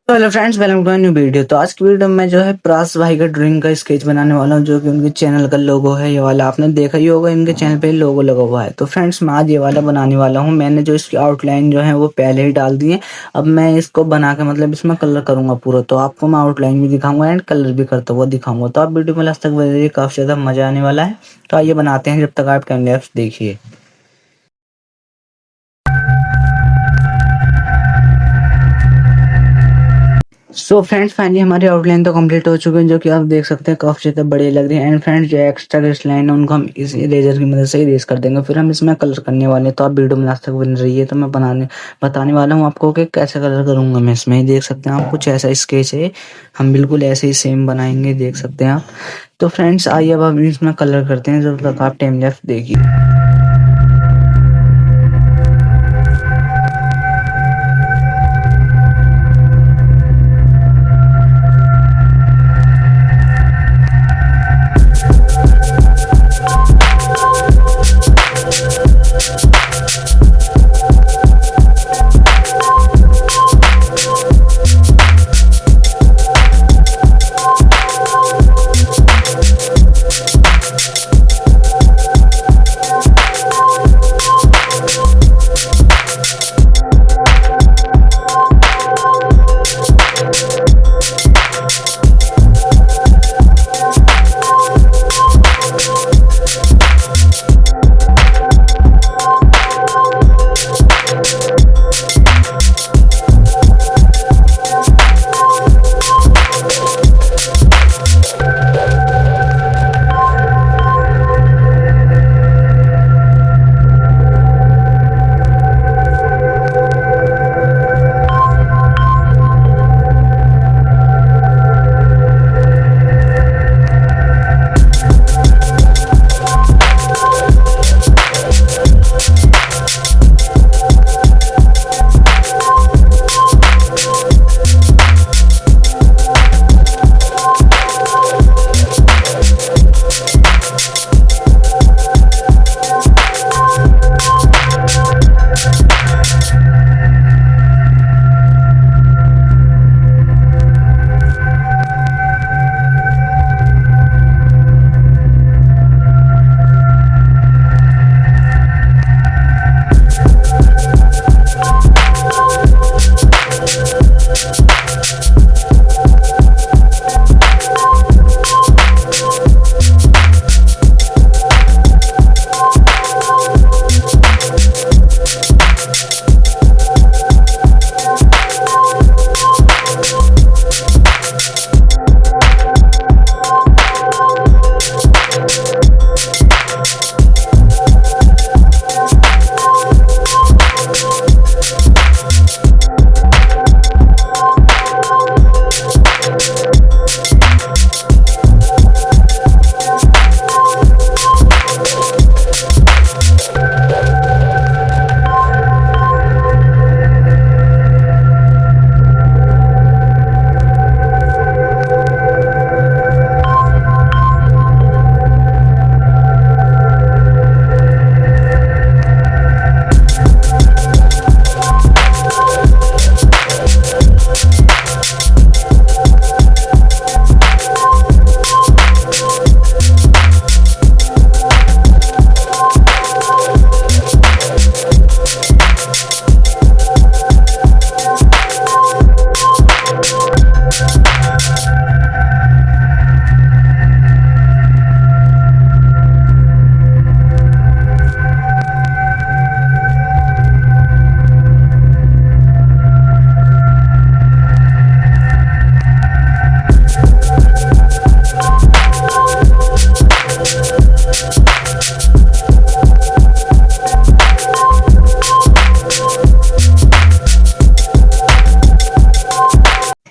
तो hello friends, welcome to new video. तो आज की वीडियो में जो है प्रास भाई का ड्राइंग का स्केच बनाने वाला हूँ, जो कि उनके चैनल का लोगो है। ये वाला आपने देखा ही होगा, इनके चैनल पे लोगो लगा हुआ है। तो फ्रेंड्स, मैं आज ये वाला बनाने वाला हूँ। मैंने जो इसकी आउटलाइन जो है वो पहले ही डाल दी है। अब मैं इसको बना के मतलब इसमें कलर करूंगा पूरा। तो आपको मैं आउटलाइन भी दिखाऊंगा एंड कलर भी करता हुआ दिखाऊंगा। तो आप वीडियो में लास्ट तक बने, काफी ज्यादा मजा आने वाला है। तो आइए बनाते हैं, जब तक आप टाइम लैप्स देखिए। सो फ्रेंड्स, फाइनली हमारी आउटलाइन तो कंप्लीट हो चुकी है, जो कि आप देख सकते हैं काफी ज्यादा बढ़िया लग रही है। एंड फ्रेंड्स, जो एक्स्ट्रा रेस्ट लाइन है उनको हम इस इरेजर की मदद से इरेज कर देंगे। फिर हम इसमें कलर करने वाले हैं। तो आप वीडियो में लास्ट तक बन रही है। तो मैं बताने वाला हूँ आपको कि कैसे कलर करूंगा मैं इसमें। देख सकते हैं आप, कुछ ऐसा स्केच है। हम बिल्कुल ऐसे ही सेम बनाएंगे, देख सकते हैं आप। तो फ्रेंड्स, आइए अब हम इसमें कलर करते हैं, जब तक आप टाइम लेफ्ट देखिए।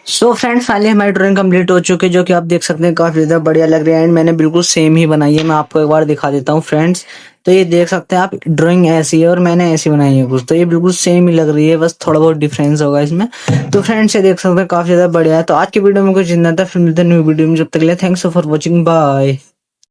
सो फ्रेंड्स, फाइनली हमारी ड्राइंग कंप्लीट हो चुकी है, जो कि आप देख सकते हैं काफी ज्यादा बढ़िया लग रही है। एंड मैंने बिल्कुल सेम ही बनाई है। मैं आपको एक बार दिखा देता हूँ फ्रेंड्स। तो ये देख सकते हैं आप, ड्राइंग ऐसी है और मैंने ऐसी बनाई है कुछ। तो ये बिल्कुल सेम ही लग रही है, बस थोड़ा बहुत डिफरेंस होगा इसमें। तो फ्रेंड्स, ये देख सकते हैं काफी ज्यादा बढ़िया है। तो आज की वीडियो में कुछ इतना था। फिर मिलते हैं न्यू वीडियो में, जब तक के लिए थैंक्स फॉर वॉचिंग, बाय।